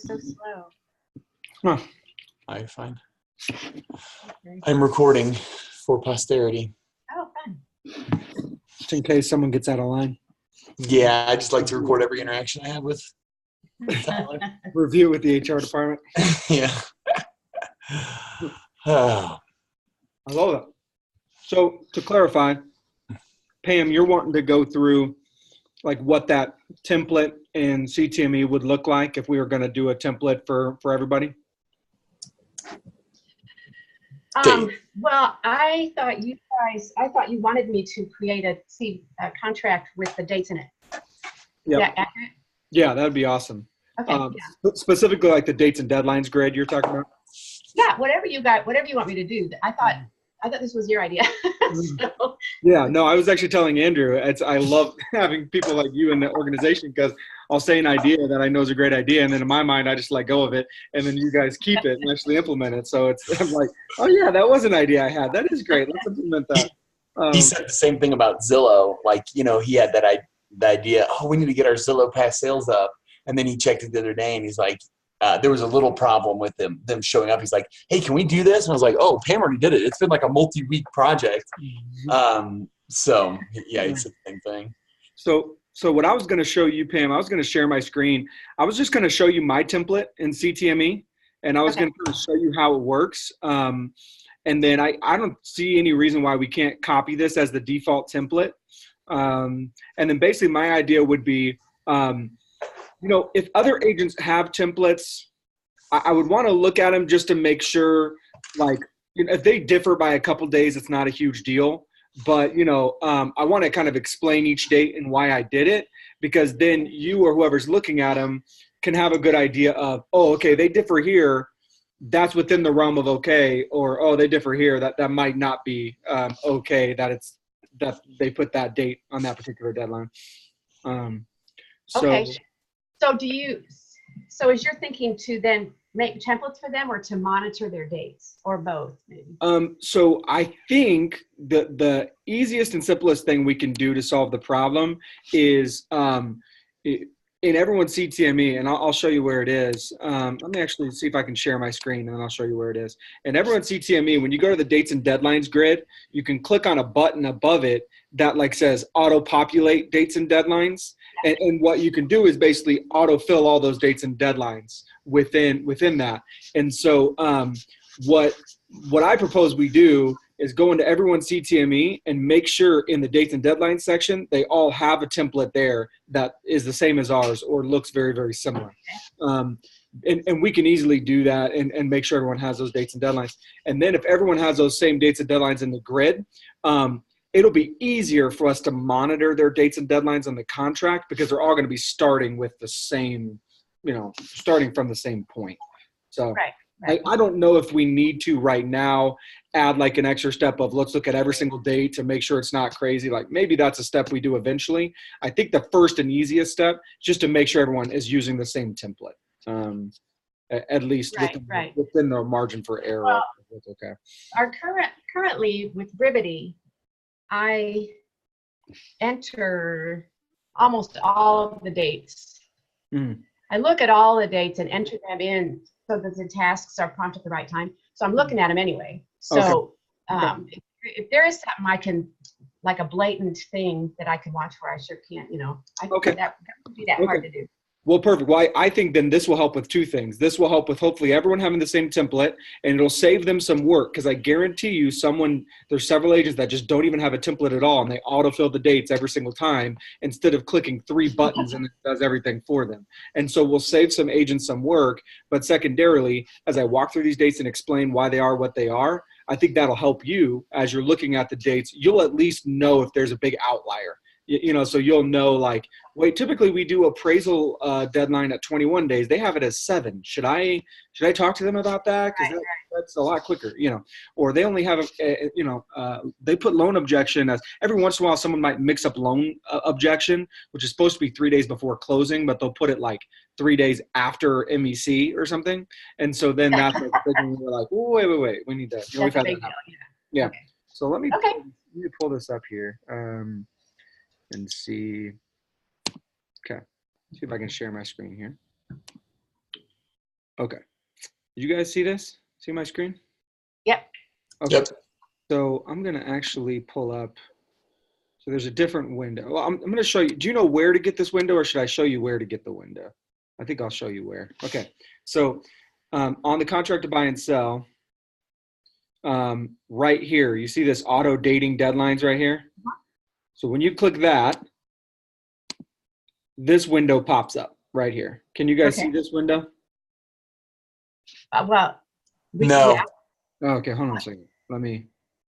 so slow. Huh. I find. I'm recording for posterity. Oh, fun. Just in case someone gets out of line. Yeah, I just like to record every interaction I have with Tyler. Review with the HR department. Yeah. Oh. I love that. So to clarify, Pam, you're wanting to go through like what that template in CTME would look like if we were going to do a template for everybody? Well, I thought you wanted me to create a contract with the dates in it. Yep. Is that accurate? Yeah, that'd be awesome. Okay. Specifically like the dates and deadlines grid you're talking about? Yeah, whatever you want me to do. I thought this was your idea. So. Yeah, no, I was actually telling Andrew, I love having people like you in the organization because I'll say an idea that I know is a great idea, and then in my mind I just let go of it, and then you guys keep it and actually implement it. So I'm like, oh yeah, that was an idea I had. That is great. Let's implement that. He said the same thing about Zillow. Like, he had the idea, we need to get our Zillow past sales up. And then he checked it the other day, and he's like, there was a little problem with them showing up. He's like, hey, can we do this? And I was like, oh, Pam already did it. It's been like a multi-week project. So, yeah, it's the same thing. So what I was going to show you, Pam, I was going to share my screen. I was just going to show you my template in CTME, and I was going to show you how it works. And then I don't see any reason why we can't copy this as the default template. And then basically my idea would be, if other agents have templates, I would want to look at them just to make sure, like, if they differ by a couple days, it's not a huge deal. But, I want to kind of explain each date and why I did it, because then you or whoever's looking at them can have a good idea of, oh, okay, they differ here. That's within the realm of okay. Or, oh, they differ here. That might not be okay that they put that date on that particular deadline. Okay. So is your thinking to then make templates for them or to monitor their dates or both maybe? So I think the easiest and simplest thing we can do to solve the problem is in everyone's CTME, and I'll show you where it is. Let me actually see if I can share my screen, and then I'll show you where it is. In everyone's CTME, when you go to the dates and deadlines grid, you can click on a button above it that like says auto-populate dates and deadlines. And what you can do is basically auto-fill all those dates and deadlines within that. And so what I propose we do is go into everyone's CTME and make sure in the dates and deadlines section, they all have a template there that is the same as ours or looks very, very similar. And we can easily do that and make sure everyone has those dates and deadlines. And then if everyone has those same dates and deadlines in the grid, it'll be easier for us to monitor their dates and deadlines on the contract because they're all going to be starting with the same, starting from the same point. So right. I don't know if we need to right now add like an extra step of let's look at every single date to make sure it's not crazy. Like maybe that's a step we do eventually. I think the first and easiest step is just to make sure everyone is using the same template, at least within the margin for error. Well, that's okay. Currently with Brivity, I enter almost all of the dates. I look at all the dates and enter them in so that the tasks are prompted at the right time. So I'm looking at them anyway. So if there is something I can, like a blatant thing that I can watch for, I sure can't, I think that would be that hard to do. Well, perfect. Well, I think then this will help with two things. This will help with hopefully everyone having the same template, and it'll save them some work because I guarantee you there's several agents that just don't even have a template at all, and they autofill the dates every single time instead of clicking 3 buttons and it does everything for them. And so we'll save some agents some work, but secondarily, as I walk through these dates and explain why they are what they are, I think that'll help you as you're looking at the dates. You'll at least know if there's a big outlier. So you'll know like, wait, typically we do appraisal deadline at 21 days. They have it as 7. Should I talk to them about that? Because that's a lot quicker, or they only have, they put loan objection as every once in a while someone might mix up loan objection, which is supposed to be 3 days before closing, but they'll put it like 3 days after MEC or something. And so then that's like, we're like, oh, wait, we need that. We've had that happen. Yeah. Okay. So let me pull this up here. And see. Okay. See if I can share my screen here. Okay. Did you guys see this? See my screen? Yep. Okay. Yep. So I'm going to actually pull up. So there's a different window. Well, I'm going to show you. Do you know where to get this window, or should I show you where to get the window? I think I'll show you where. Okay. So on the contract to buy and sell, right here, you see this auto dating deadlines right here? So when you click that, this window pops up right here. Can you guys see this window? Well, No. Oh, okay, hold on a second. Let me.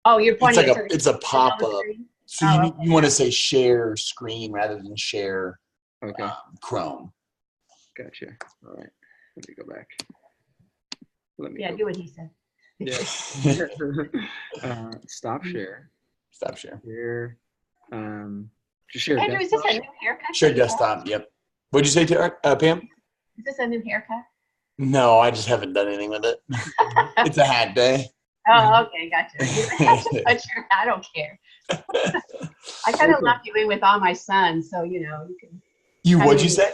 Oh, you're pointing. It's a pop-up. So you want to say share screen rather than share Chrome. Gotcha. All right. Let me go back. Do what he said. Yeah. Stop share. Stop share. Share. Just share. Andrew, is this a new haircut? Share desktop. Yep. What'd you say, Pam? Is this a new haircut? No, I just haven't done anything with it. It's a hat day. Oh, okay, gotcha. I don't care. I kind of lumped you in with all my sons, so you can. What'd you say?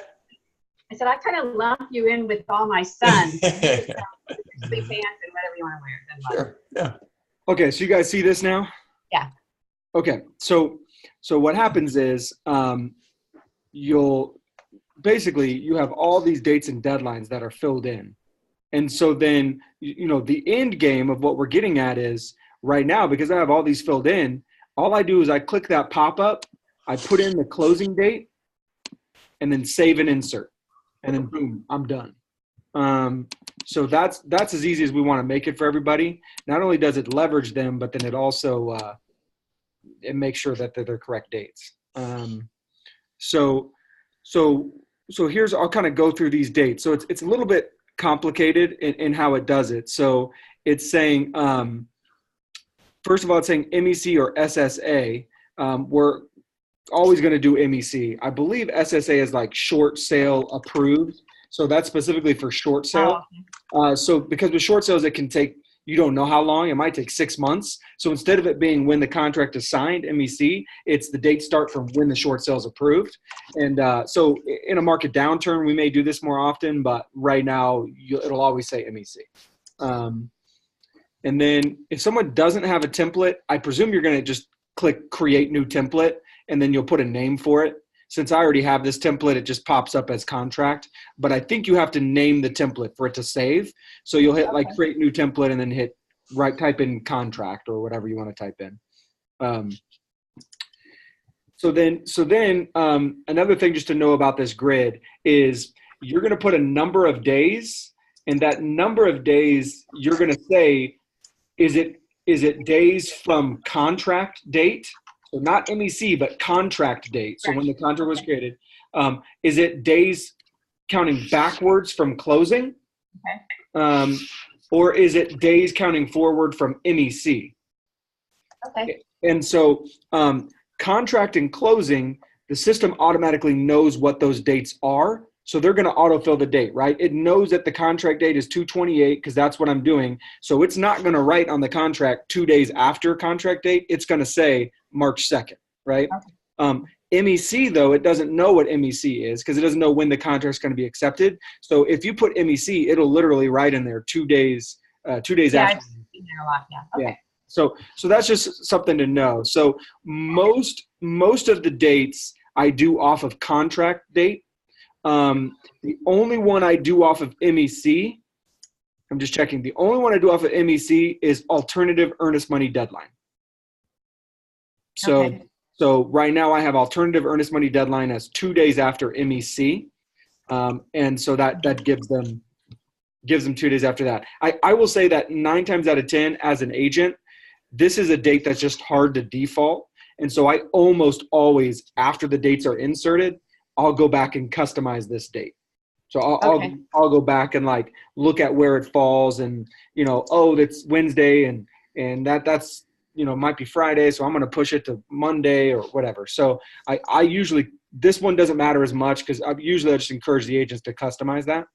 I said I kind of lump you in with all my sons. Sleep pants and whatever you want to wear. Sure. Yeah. Okay, so you guys see this now? Yeah. Okay, so what happens is you have all these dates and deadlines that are filled in. And so then, the end game of what we're getting at is right now, because I have all these filled in, all I do is I click that pop-up, I put in the closing date, and then save and insert. And then boom, I'm done. So that's as easy as we want to make it for everybody. Not only does it leverage them, but then it also it makes sure that they're the correct dates. So here's, I'll kind of go through these dates. So it's a little bit complicated in how it does it. So it's saying, first of all, it's saying MEC or SSA. We're always going to do MEC. I believe SSA is like short sale approved. So that's specifically for short sale. So because with short sales, it can take, you don't know how long, it might take 6 months. So instead of it being when the contract is signed, MEC, it's the date start from when the short sale is approved. And so in a market downturn, we may do this more often, but right now it'll always say MEC. And then if someone doesn't have a template, I presume you're going to just click create new template, and then you'll put a name for it. Since I already have this template, it just pops up as contract, but I think you have to name the template for it to save. So you'll hit like create new template and then hit type in contract or whatever you want to type in. So then another thing just to know about this grid is you're going to put a number of days, and that number of days you're going to say, is it days from contract date? So not MEC, but contract date. So when the contract was created, is it days counting backwards from closing? Okay. Or is it days counting forward from MEC? Okay. And so contract and closing, the system automatically knows what those dates are. So they're going to autofill the date, right? It knows that the contract date is 2/28 because that's what I'm doing. So it's not going to write on the contract 2 days after contract date. It's going to say March 2nd, right? Okay. MEC, though, it doesn't know what MEC is because it doesn't know when the contract's going to be accepted. So if you put MEC, it'll literally write in there 2 days, 2 days after. I've seen that a lot, yeah. Okay. Yeah. So that's just something to know. So most of the dates I do off of contract date. The only one I do off of MEC, I'm just checking, the only one I do off of MEC is alternative earnest money deadline. So right now I have alternative earnest money deadline as 2 days after MEC. And so that gives them 2 days after that. I will say that 9 times out of 10 as an agent, this is a date that's just hard to default. And so I almost always, after the dates are inserted, I'll go back and customize this date. So I'll go back and like look at where it falls and, that's Wednesday and that's, might be Friday. So I'm going to push it to Monday or whatever. So I usually, this one doesn't matter as much because I just encourage the agents to customize that.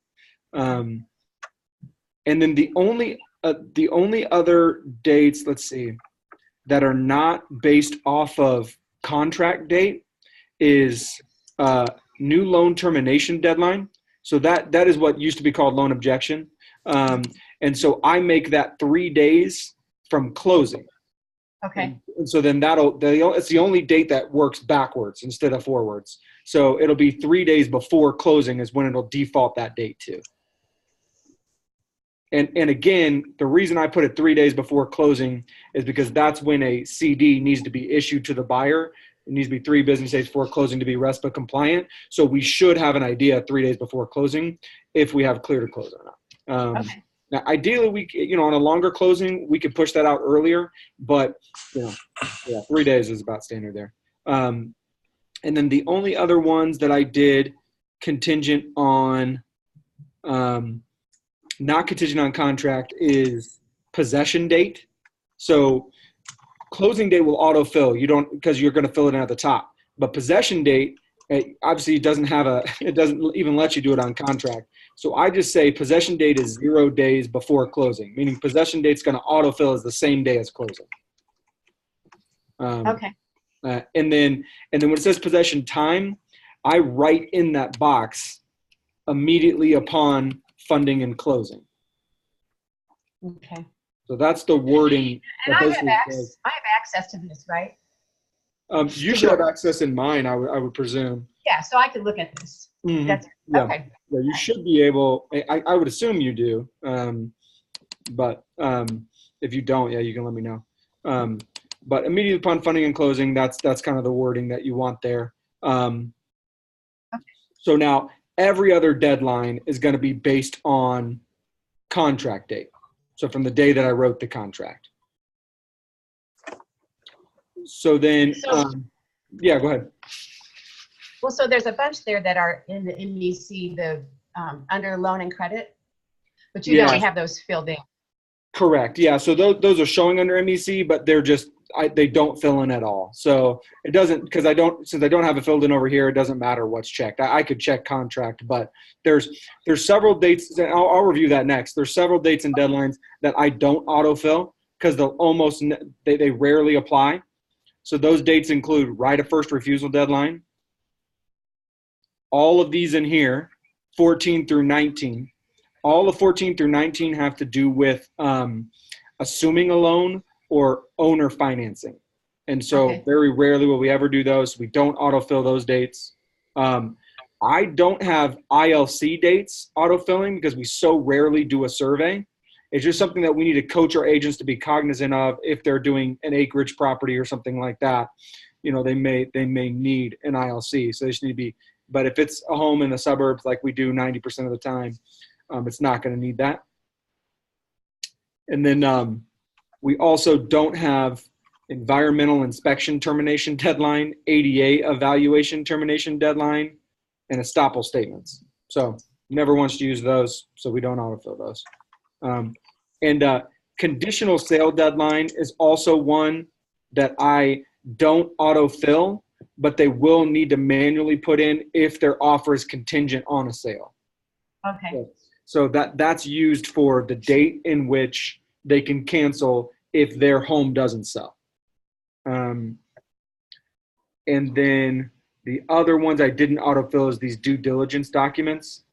And then the only other dates, let's see, that are not based off of contract date is new loan termination deadline. So that is what used to be called loan objection. And so I make that 3 days from closing. Okay. And so then it's the only date that works backwards instead of forwards. So it'll be 3 days before closing is when it'll default that date to. And again, the reason I put it 3 days before closing is because that's when a CD needs to be issued to the buyer. It needs to be 3 business days before closing to be RESPA compliant. So we should have an idea 3 days before closing if we have clear to close or not. Okay. Now, ideally, on a longer closing, we could push that out earlier, but 3 days is about standard there. And then the only other ones that I did contingent on, not contingent on contract, is possession date. So closing date will autofill. You don't, because you're going to fill it in at the top. But possession date, obviously, it doesn't even let you do it on contract. So I just say possession date is 0 days before closing, meaning possession date's going to autofill as the same day as closing. Okay. And then when it says possession time, I write in that box immediately upon funding and closing. Okay. So that's the wording. And I have access to this, right? You should have access in mine, I would presume. Yeah, so I could look at this. Mm-hmm. That's Yeah. okay. Yeah, you should be able. I would assume you do, but if you don't, yeah, you can let me know. But immediately upon funding and closing, that's kind of the wording that you want there. Okay. So now every other deadline is going to be based on contract date. So from the day that I wrote the contract. So then, yeah, go ahead. Well, so there's a bunch there that are in the MEC, the under loan and credit, but you don't have those filled in. Correct. Yeah. So those are showing under MEC, but they're just they don't fill in at all. So it doesn't, because since I don't have it filled in over here, it doesn't matter what's checked. I could check contract, but there's several dates. And I'll review that next. There's several dates and deadlines that I don't autofill because they rarely apply. So those dates include right of first refusal deadline. All of these in here, 14 through 19. All of 14 through 19 have to do with assuming a loan or owner financing. And so very rarely will we ever do those. We don't autofill those dates. I don't have ILC dates autofilling because we so rarely do a survey. It's just something that we need to coach our agents to be cognizant of if they're doing an acreage property or something like that. They may need an ILC. So they just need to be, but if it's a home in the suburbs like we do 90% of the time, it's not going to need that. And then we also don't have environmental inspection termination deadline, ADA evaluation termination deadline, and estoppel statements. So never wants to use those, so we don't autofill those. And conditional sale deadline is also one that I don't autofill, but they will need to manually put in if their offer is contingent on a sale. Okay. So that's used for the date in which they can cancel if their home doesn't sell. And then the other ones I didn't autofill is these due diligence documents.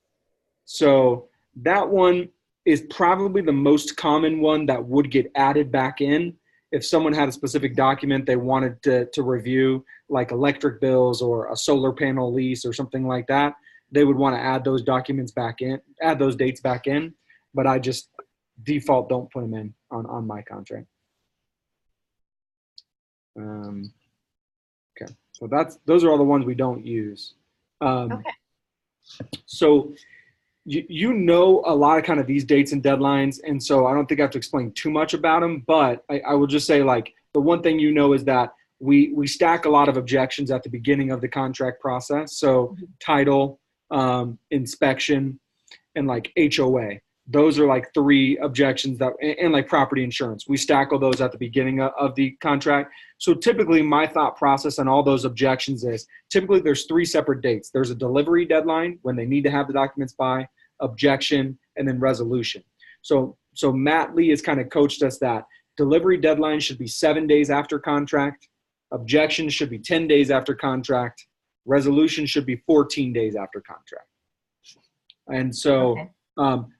So that one is probably the most common one that would get added back in if someone had a specific document they wanted to review, like electric bills or a solar panel lease or something like that. They would want to add those documents back in, add those dates back in, but I just default don't put them in on my contract. Okay, so those are all the ones we don't use. Okay. So you know a lot of kind of these dates and deadlines, and so I don't think I have to explain too much about them, but I will just say, like, the one thing is that we stack a lot of objections at the beginning of the contract process. So title, inspection, and like HOA. Those are like 3 objections and like property insurance. We stack all those at the beginning of the contract. So typically my thought process on all those objections is typically there's 3 separate dates. There's a delivery deadline when they need to have the documents by, objection, and then resolution. So Matt Lee has kind of coached us that delivery deadline should be 7 days after contract. Objection should be 10 days after contract. Resolution should be 14 days after contract. And so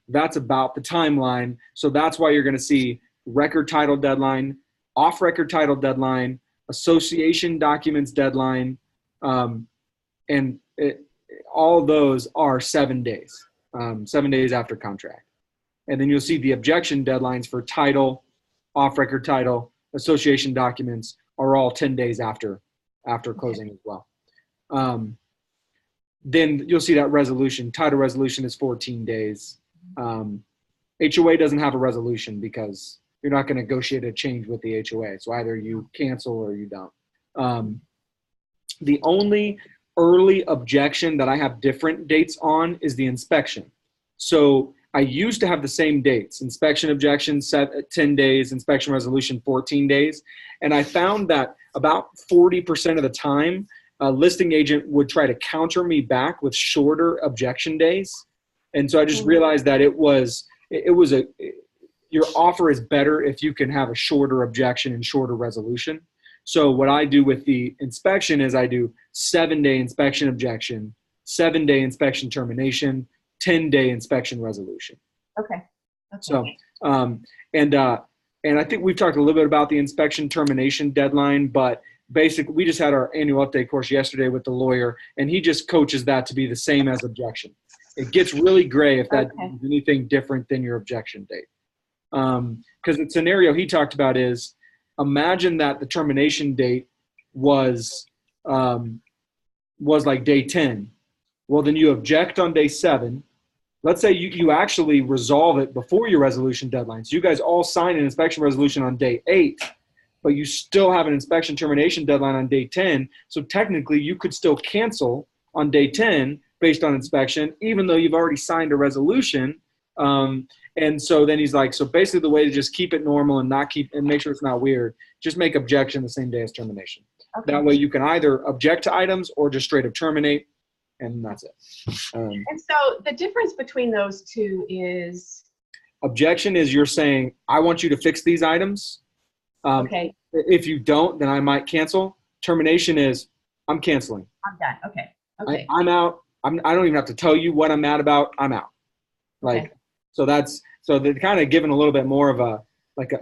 that's about the timeline. So that's why you're going to see record title deadline, off-record title deadline, association documents deadline, and all those are 7 days, 7 days after contract. And then you'll see the objection deadlines for title, off-record title, association documents are all 10 days after closing as well. Then you'll see that resolution. Title resolution is 14 days. HOA doesn't have a resolution because you're not going to negotiate a change with the HOA. So either you cancel or you don't. The only early objection that I have different dates on is the inspection. So I used to have the same dates: inspection objection 10 days, inspection resolution 14 days. And I found that about 40% of the time, a listing agent would try to counter me back with shorter objection days. And so I just realized that your offer is better if you can have a shorter objection and shorter resolution. So what I do with the inspection is I do 7-day inspection objection, 7-day inspection termination, 10-day inspection resolution. Okay. So, and I think we've talked a little bit about the inspection termination deadline, but basically we just had our annual update course yesterday with the lawyer, and he just coaches that to be the same as objection. It gets really gray if that is anything different than your objection date. Because the scenario he talked about is, imagine that the termination date was like day 10. Well, then you object on day 7. Let's say you actually resolve it before your resolution deadline. So you guys all sign an inspection resolution on day 8, but you still have an inspection termination deadline on day 10. So technically you could still cancel on day 10 based on inspection, even though you've already signed a resolution. And so then he's like, so basically the way to just keep it normal and make sure it's not weird, just make objection the same day as termination. Okay. That way you can either object to items or just straight up terminate, and that's it. And so the difference between those two is? Objection is you're saying, I want you to fix these items. Okay. If you don't, then I might cancel. Termination is, I'm canceling. I'm done. Okay. Okay. I'm out. I don't even have to tell you what I'm mad about. I'm out. Like, so they're kind of giving a little bit more of a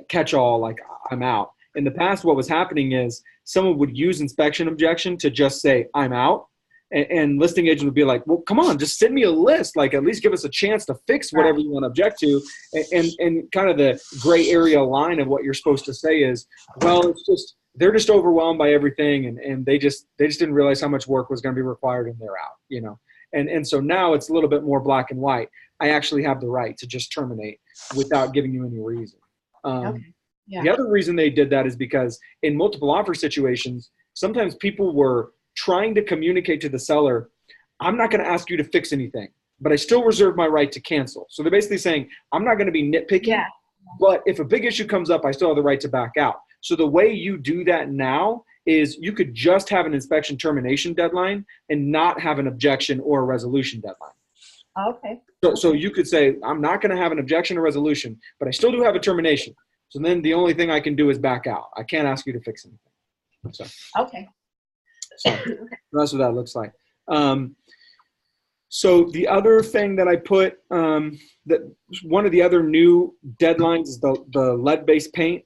catch-all, like I'm out. In the past, what was happening is someone would use inspection objection to just say, I'm out. And listing agent would be like, well, come on, just send me a list. Like, at least give us a chance to fix whatever you want to object to. And kind of the gray area line of what you're supposed to say is, well, it's just, they're just overwhelmed by everything. And they just didn't realize how much work was going to be required, and they're out, you know? And so now it's a little bit more black and white. I actually have the right to just terminate without giving you any reason. The other reason they did that is because in multiple offer situations, sometimes people were trying to communicate to the seller, I'm not going to ask you to fix anything, but I still reserve my right to cancel. So they're basically saying, I'm not going to be nitpicking, but if a big issue comes up, I still have the right to back out. So the way you do that now is you could just have an inspection termination deadline and not have an objection or a resolution deadline. Okay. So you could say, I'm not going to have an objection or resolution, but I still do have a termination. So then the only thing I can do is back out. I can't ask you to fix anything. So, okay. So that's what that looks like. So the other thing that I put, that one of the other new deadlines is the lead-based paint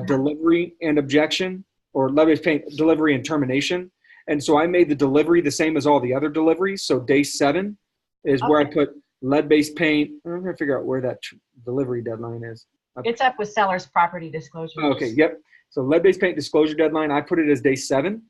delivery and objection, or lead-based paint delivery and termination. And so I made the delivery the same as all the other deliveries. So day 7 is where I put lead-based paint. I'm going to figure out where that delivery deadline is. It's up with seller's property disclosure. Okay, yep. So lead-based paint disclosure deadline, I put it as day 7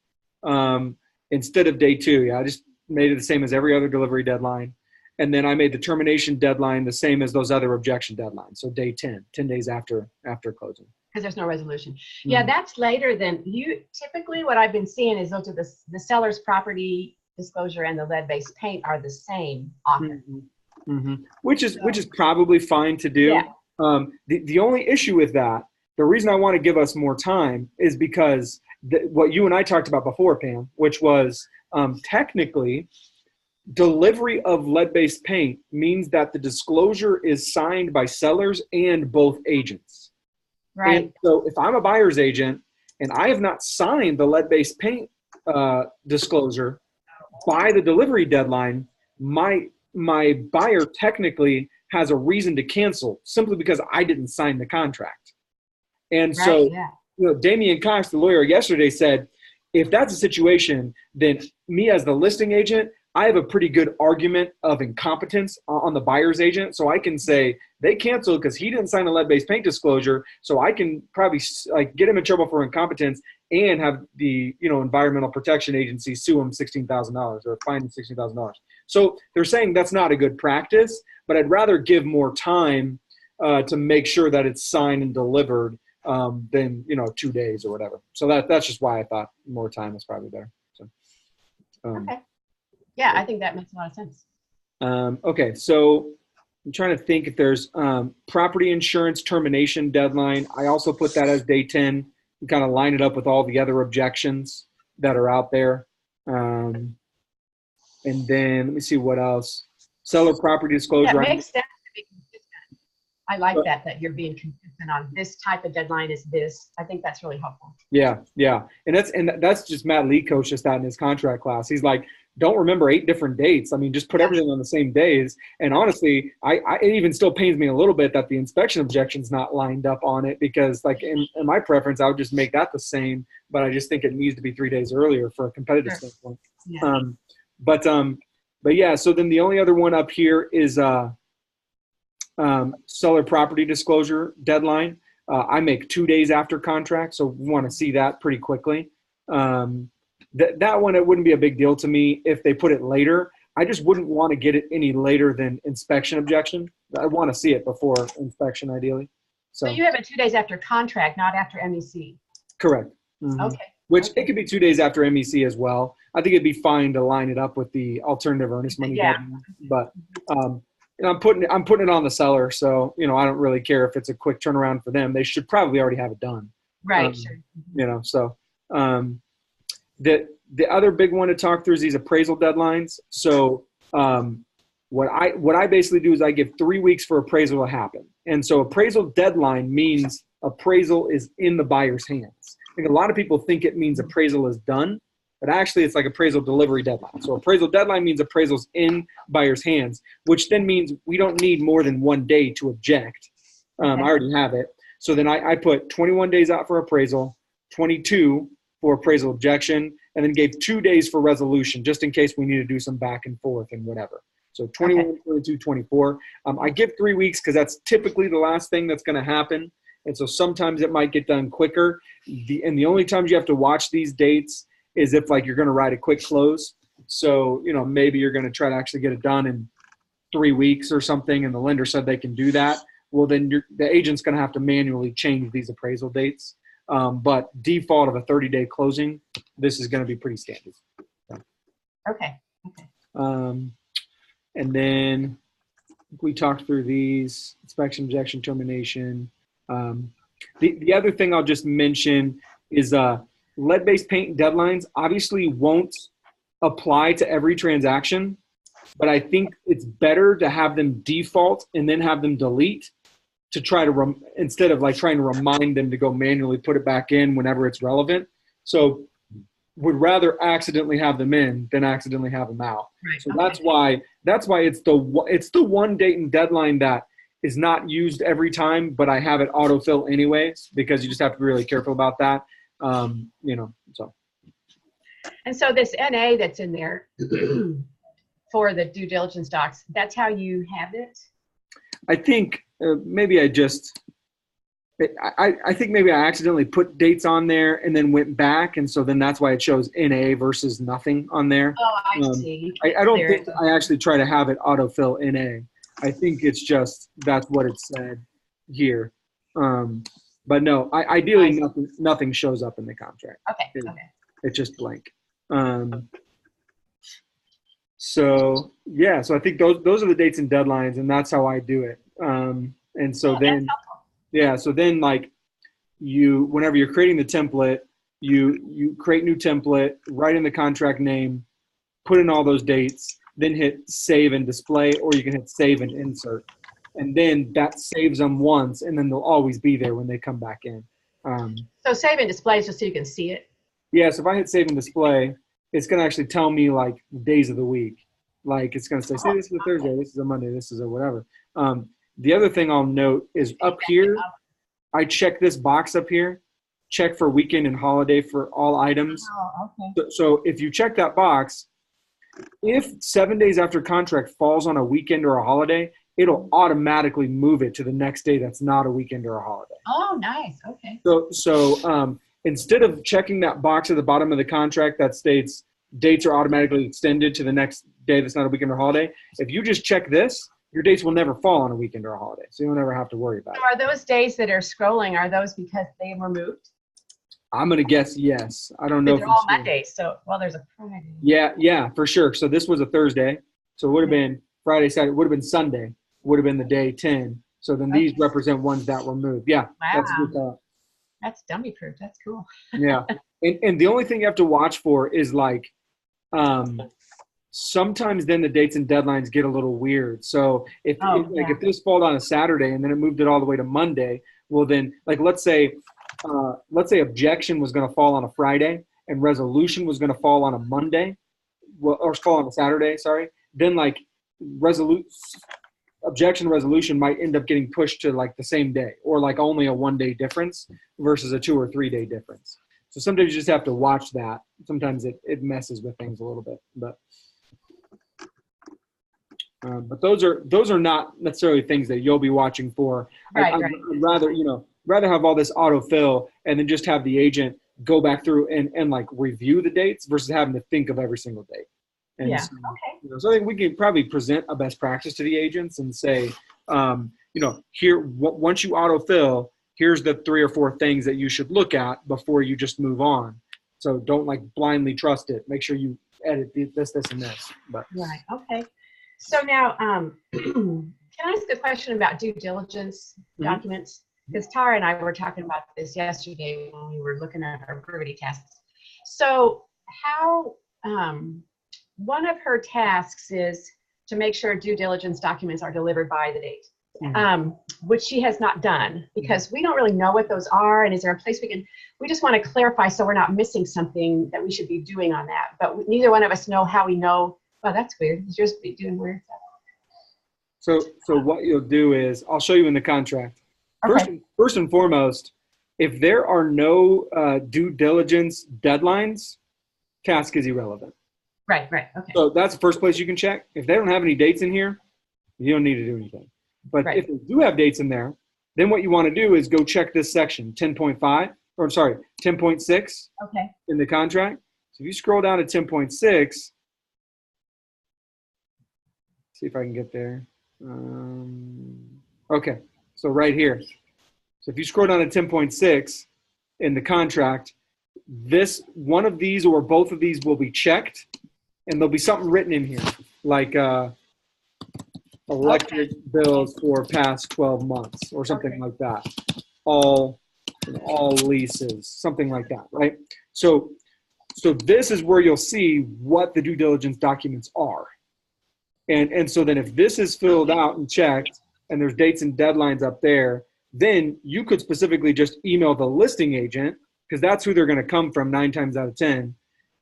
instead of day 2. Yeah, I just made it the same as every other delivery deadline. And then I made the termination deadline the same as those other objection deadlines. So day 10 days after closing. Because there's no resolution. Yeah, that's later than you. Typically what I've been seeing is those are the seller's property disclosure and the lead-based paint are the same often. Which is probably fine to do. Yeah. The only issue with that, the reason I want to give us more time is because what you and I talked about before, Pam, which was technically delivery of lead-based paint means that the disclosure is signed by sellers and both agents. Right. And so if I'm a buyer's agent and I have not signed the lead-based paint disclosure by the delivery deadline, my my buyer technically has a reason to cancel simply because I didn't sign the contract. And so, Damian Cox, the lawyer yesterday, said, if that's a situation, then me as the listing agent, I have a pretty good argument of incompetence on the buyer's agent. So I can say they canceled because he didn't sign a lead-based paint disclosure. So I can probably get him in trouble for incompetence and have the Environmental Protection Agency sue him $16,000 or fine him $16,000. So they're saying that's not a good practice, but I'd rather give more time to make sure that it's signed and delivered than 2 days or whatever. So that's just why I thought more time is probably better. So, okay. Yeah, I think that makes a lot of sense. Okay, so I'm trying to think if there's property insurance termination deadline. I also put that as day 10 and kind of line it up with all the other objections that are out there. And then let me see what else. Seller property disclosure. Yeah, it makes sense to be consistent. I like that you're being consistent on this type of deadline is this. I think that's really helpful. Yeah. And that's just Matt Lee coached us that in his contract class. He's like, don't remember 8 different dates. I mean, just put everything on the same days. And honestly, it even still pains me a little bit that the inspection objection's not lined up on it, because like in my preference, I would just make that the same, but I just think it needs to be 3 days earlier for a competitive standpoint. Yeah. But yeah, so then the only other one up here is seller property disclosure deadline. I make 2 days after contract, so we want to see that pretty quickly. That one, it wouldn't be a big deal to me if they put it later. I just wouldn't want to get it any later than inspection objection. I want to see it before inspection, ideally. So you have it 2 days after contract, not after MEC. Correct. Mm-hmm. Okay. It could be 2 days after MEC as well. I think it'd be fine to line it up with the alternative earnest money. Yeah. Deadline. But I'm putting it on the seller, so I don't really care if it's a quick turnaround for them. They should probably already have it done. Right. Sure. So. The other big one to talk through is these appraisal deadlines. So what I basically do is I give 3 weeks for appraisal to happen. And so appraisal deadline means appraisal is in the buyer's hands. I think a lot of people think it means appraisal is done, but actually it's like appraisal delivery deadline. So appraisal deadline means appraisal's in buyer's hands, which then means we don't need more than 1 day to object. I already have it. So then I put 21 days out for appraisal, 22 for appraisal objection, and then gave 2 days for resolution, just in case we need to do some back and forth and whatever. So 21, 22, 24. I give 3 weeks because that's typically the last thing that's going to happen. And so sometimes it might get done quicker. The only times you have to watch these dates is if like you're going to write a quick close. So, maybe you're going to try to actually get it done in 3 weeks or something, and the lender said they can do that. Well, then the agent's going to have to manually change these appraisal dates. But default of a 30-day closing, this is going to be pretty standard. Okay. And then we talked through these: inspection, objection, termination. The other thing I'll just mention is lead-based paint deadlines obviously won't apply to every transaction, but I think it's better to have them default and then have them delete, to try to instead of like trying to remind them to go manually put it back in whenever it's relevant. So would rather accidentally have them in than accidentally have them out. Right. So that's why it's the one date and deadline that is not used every time, but I have it autofill anyways, because you just have to be really careful about that. So. And so this NA that's in there for the due diligence docs, that's how you have it? I think maybe I think maybe I accidentally put dates on there and then went back, and so then that's why it shows NA versus nothing on there. Oh, I see. I don't think I actually try to have it autofill NA. I think it's just that's what it said here. But no, ideally nothing shows up in the contract. Okay. It's just blank. So I think those are the dates and deadlines, and that's how I do it. And so so then like whenever you're creating the template, you create new template, write in the contract name, put in all those dates, then hit save and display, or you can hit save and insert. And then that saves them once, and then they'll always be there when they come back in. So save and display is just so you can see it? Yeah, so if I hit save and display, it's going to actually tell me like the days of the week. Like it's going to say this is a Thursday, this is a Monday, this is a whatever. The other thing I'll note is up here, I check this box up here, check for weekend and holiday for all items. Oh, okay. So if you check that box, if 7 days after contract falls on a weekend or a holiday, it'll automatically move it to the next day that's not a weekend or a holiday. Oh, nice. Okay. So instead of checking that box at the bottom of the contract that states dates are automatically extended to the next day that's not a weekend or holiday, if you just check this, your dates will never fall on a weekend or a holiday. So you'll never have to worry about it. So are those days that are scrolling, are those because they were moved? I'm going to guess yes. I don't know. They're all Mondays. So, well, there's a Friday. Yeah, for sure. So this was a Thursday. So it would have been Friday, Saturday, would have been Sunday, would have been the day 10. So then these represent ones that were moved. Yeah. Wow. That's a good thought. That's dummy proof. That's cool. Yeah. And the only thing you have to watch for is like, sometimes then the dates and deadlines get a little weird. So if this fall on a Saturday and then it moved it all the way to Monday, well then, like let's say objection was going to fall on a Friday and resolution was going to fall on a Monday, or fall on a Saturday, sorry. Then like objection resolution might end up getting pushed to like the same day, or like only a 1 day difference versus a 2 or 3 day difference. So sometimes you just have to watch that. Sometimes it messes with things a little bit, but those are not necessarily things that you'll be watching for. Right. I'd rather have all this autofill and then just have the agent go back through and like review the dates versus having to think of every single date. And Yeah. so, Okay. so I think we can probably present a best practice to the agents and say, once you autofill, here's the 3 or 4 things that you should look at before you just move on. So don't like blindly trust it. Make sure you edit this, and this. But Right. Okay. So now, can I ask a question about due diligence documents? Because Tara and I were talking about this yesterday when we were looking at our brevity tasks. So how, one of her tasks is to make sure due diligence documents are delivered by the date, which she has not done because we don't really know what those are. And is there a place we just want to clarify so we're not missing something that we should be doing on that. But neither one of us know how we know. Oh, that's weird. You're just doing weird stuff. So what you'll do is I'll show you in the contract. Okay. First and foremost, if there are no due diligence deadlines, task is irrelevant. Right. Okay. So that's the first place you can check. If they don't have any dates in here, you don't need to do anything. But if they do have dates in there, then what you want to do is go check this section, 10.6 Okay. in the contract. So if you scroll down to 10.6, see if I can get there. Okay, so right here. So if you scroll down to 10.6 in the contract, one of these or both of these will be checked, and there'll be something written in here, like electric bills for past 12 months or something like that. All leases, something like that, right? So this is where you'll see what the due diligence documents are. And so then if this is filled out and checked and there's dates and deadlines up there, then you could specifically just email the listing agent because that's who they're going to come from 9 times out of 10.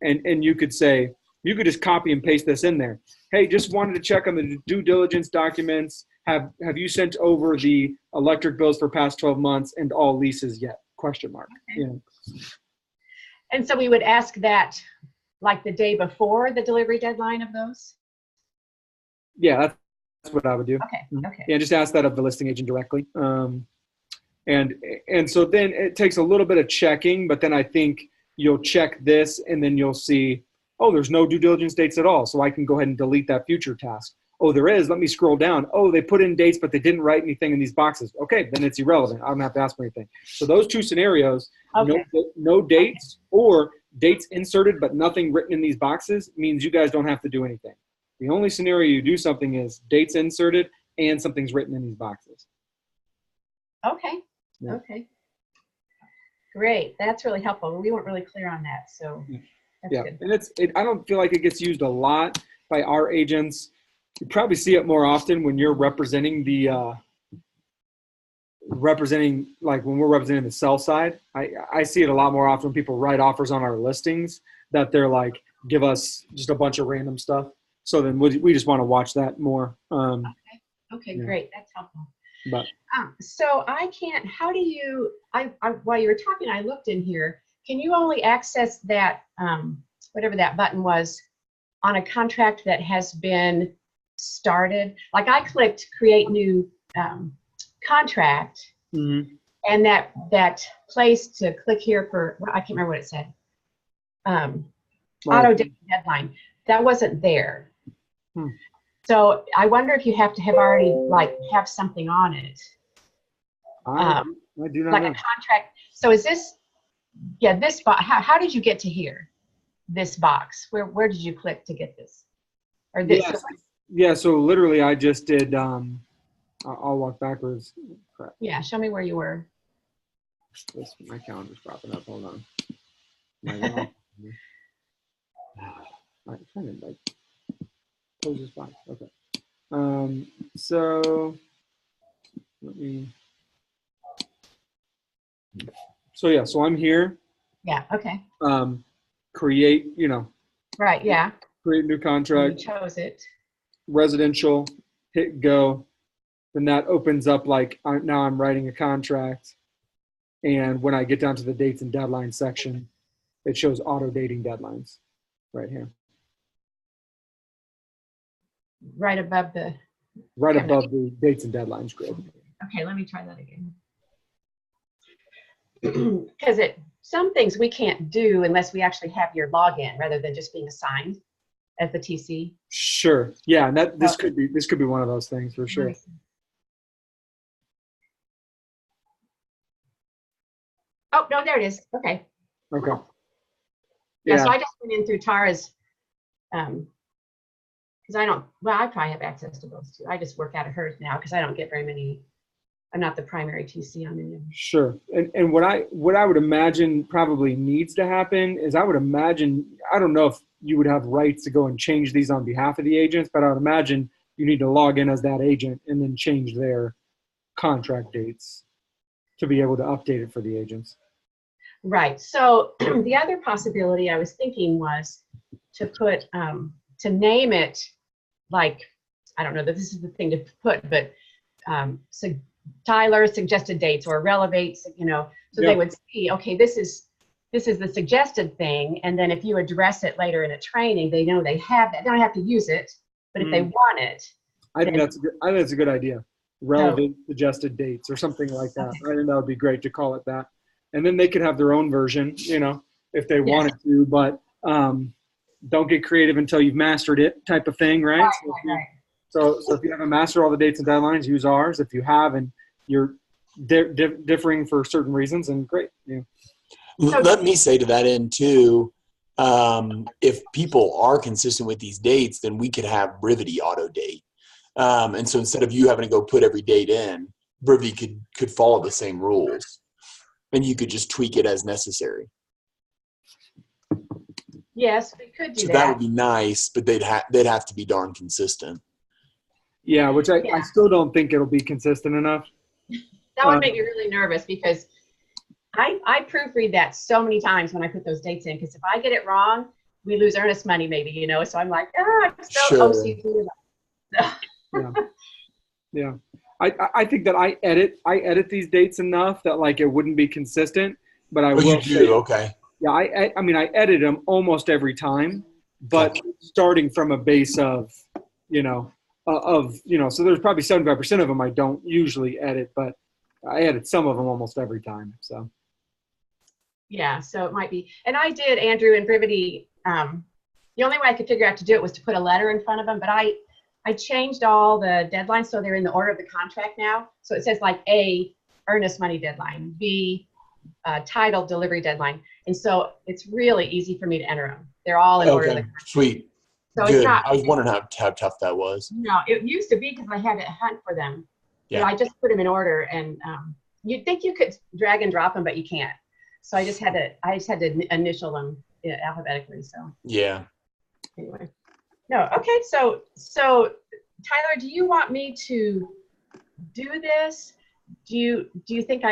And you could say, you could just copy and paste this in there. Hey, just wanted to check on the due diligence documents. Have you sent over the electric bills for past 12 months and all leases yet? ? Okay. Yeah. And so we would ask that like the day before the delivery deadline of those? Yeah, that's what I would do. Okay. Yeah, just ask that of the listing agent directly. And so then it takes a little bit of checking, but then I think you'll check this and then you'll see, oh, there's no due diligence dates at all. So I can go ahead and delete that future task. Oh, there is. Let me scroll down. Oh, they put in dates, but they didn't write anything in these boxes. Okay, then it's irrelevant. I don't have to ask for anything. So those two scenarios, no dates or dates inserted but nothing written in these boxes means you guys don't have to do anything. The only scenario you do something is dates inserted and something's written in these boxes. Okay. Yeah. Okay. Great. That's really helpful. We weren't really clear on that, so that's good. And I don't feel like it gets used a lot by our agents. You probably see it more often when you're representing like when we're representing the sell side. I see it a lot more often when people write offers on our listings that they're like, give us just a bunch of random stuff. So then we just want to watch that more. Okay, Yeah. great. That's helpful. But So I can't, how do you, while you were talking, I looked in here. Can you only access that, whatever that button was, on a contract that has been started? Like I clicked create new contract, mm-hmm. and that place to click here for, well, I can't remember what it said. Auto deadline. That wasn't there. So I wonder if you have to have already have something on it. I do not like know. a contract. So is this, this box, how did you get to here? This box, where did you click to get this? Or this? Yeah, so literally I just did, I'll walk backwards. Crap. Yeah, show me where you were. My calendar's popping up, hold on. I'm trying to close this box, okay. So so I'm here. Yeah, okay. Create, Right, yeah. Create new contract. You chose it. Residential, hit go. Then that opens up now I'm writing a contract. And when I get down to the dates and deadlines section, it shows auto dating deadlines right here. Right above the. Right above the dates and deadlines grid. Okay, let me try that again. Because some things we can't do unless we actually have your login rather than just being assigned as the TC. Sure. Yeah, and this could be one of those things for sure. Oh no, there it is. Okay. Okay. Yeah. So I just went in through Tara's, because I probably have access to those too. I just work out of hers now because I don't get very many. I'm not the primary TC on any of them. Sure. And what I would imagine probably needs to happen is I don't know if you would have rights to go and change these on behalf of the agents, but I would imagine you need to log in as that agent and then change their contract dates to be able to update it for the agents. Right. So the other possibility I was thinking was to put, to name it I don't know that this is the thing to put, but so Tyler suggested dates or Relevate, so they would see, okay, this is the suggested thing. And then if you address it later in a training, they know they have that. They don't have to use it, but if they want it. I think that's a good idea. Relevant suggested dates or something like that. Okay. I think that would be great to call it that. And then they could have their own version, if they wanted to, but don't get creative until you've mastered it type of thing, right? Right. So if you haven't mastered all the dates and deadlines, use ours. If you have and you're differing for certain reasons, then great. Yeah. Let me say to that end too, if people are consistent with these dates, then we could have Brivity auto date. And so instead of you having to go put every date in, Brivity could follow the same rules, and you could just tweak it as necessary. Yes, we could do that. So that would be nice, but they'd have to be darn consistent. Yeah, which I still don't think it'll be consistent enough. That would make me really nervous because I proofread that so many times when I put those dates in, because if I get it wrong, we lose earnest money maybe, so I'm like, I'm so OCD. Yeah. I think that I edit these dates enough that it wouldn't be consistent, but I will. You do, okay. Yeah, I edit them almost every time, but starting from a base of, so there's probably 75% of them I don't usually edit, but I edit some of them almost every time. So. Yeah, so it might be, and I did, Andrew, and Brivity. The only way I could figure out to do it was to put a letter in front of them, but I changed all the deadlines so they're in the order of the contract now. So it says A, earnest money deadline, B, title delivery deadline. And so it's really easy for me to enter them. They're all in order of the contract. Sweet. So good. It's not, I was wondering how tough that was. No, it used to be because I had to hunt for them. Yeah. I just put them in order, and you'd think you could drag and drop them, but you can't. So I just had to initial them alphabetically. So yeah. Anyway, no. Okay. So Tyler, do you want me to do this? Do you think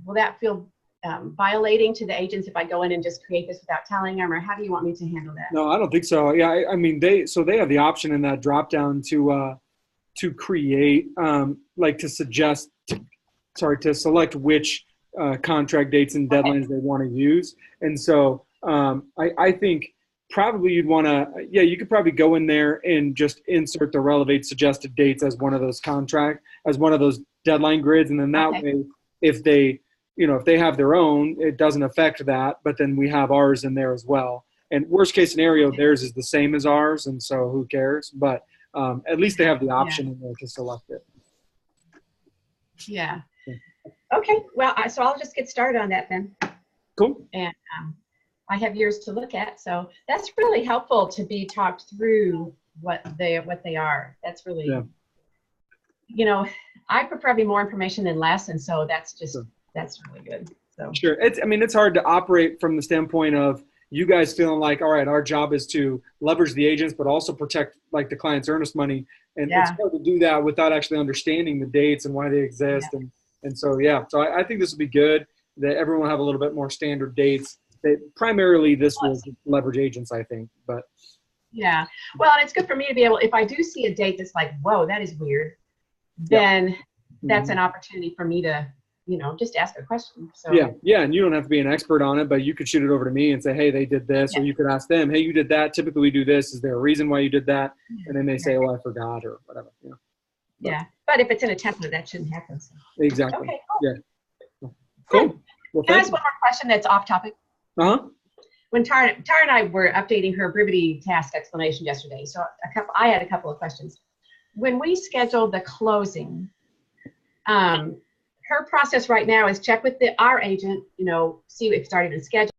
will that feel violating to the agents if I go in and just create this without telling them, or how do you want me to handle that? No, I don't think so. Yeah, I mean, they have the option in that drop down to create, like to suggest, to select which contract dates and deadlines they want to use. And so I think probably you'd want to, you could probably go in there and just insert the relevant suggested dates as one of those as one of those deadline grids. And then that way, if they have their own, it doesn't affect that, but then we have ours in there as well. And worst case scenario, theirs is the same as ours. And so who cares? But at least they have the option in there to select it. Yeah. Okay. Well, so I'll just get started on that then. Cool. And I have yours to look at. So that's really helpful to be talked through what they are. That's really, I prefer having more information than less. And so that's just, that's really good. So sure. It's hard to operate from the standpoint of you guys feeling like, all right, our job is to leverage the agents, but also protect like the client's earnest money. And it's hard to do that without actually understanding the dates and why they exist. And so, so I think this will be good that everyone will have a little bit more standard dates. Primarily this will leverage agents, I think, but. Yeah. Well, and it's good for me to be able, if I do see a date that's like, whoa, that is weird, then that's an opportunity for me to, just ask a question. So yeah, and you don't have to be an expert on it, but you could shoot it over to me and say, hey, they did this, or you could ask them, hey, you did that. Typically we do this. Is there a reason why you did that? And then they say, well, I forgot or whatever. But if it's in a template, that shouldn't happen. So. Exactly. Okay, cool. Yeah. Cool. Well, can I ask one more question that's off topic? When Tara and I were updating her Brivity task explanation yesterday, so I had a couple of questions. When we scheduled the closing, her process right now is check with our agent, see if it's already been scheduled.